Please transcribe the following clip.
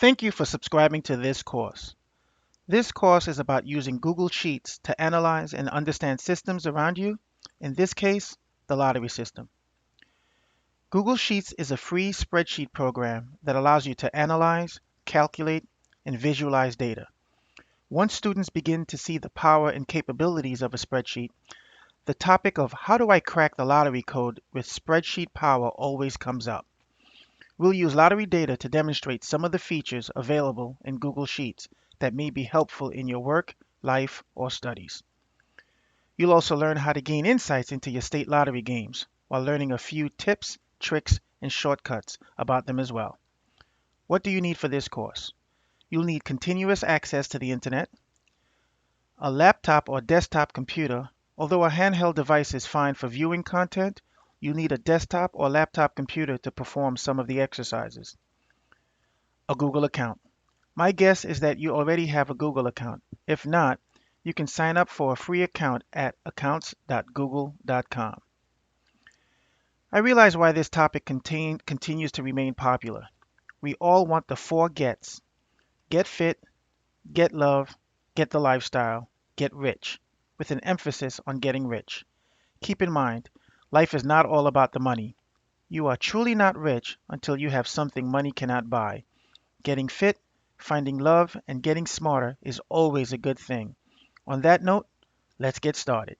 Thank you for subscribing to this course. This course is about using Google Sheets to analyze and understand systems around you, in this case, the lottery system. Google Sheets is a free spreadsheet program that allows you to analyze, calculate, and visualize data. Once students begin to see the power and capabilities of a spreadsheet, the topic of how do I crack the lottery code with spreadsheet power always comes up. We'll use lottery data to demonstrate some of the features available in Google Sheets that may be helpful in your work, life, or studies. You'll also learn how to gain insights into your state lottery games while learning a few tips, tricks, and shortcuts about them as well. What do you need for this course? You'll need continuous access to the internet, a laptop or desktop computer. Although a handheld device is fine for viewing content, you need a desktop or laptop computer to perform some of the exercises. A Google account. My guess is that you already have a Google account. If not, you can sign up for a free account at accounts.google.com. I realize why this topic continues to remain popular. We all want the four gets: get fit, get love, get the lifestyle, get rich, with an emphasis on getting rich. Keep in mind, life is not all about the money. You are truly not rich until you have something money cannot buy. Getting fit, finding love, and getting smarter is always a good thing. On that note, let's get started.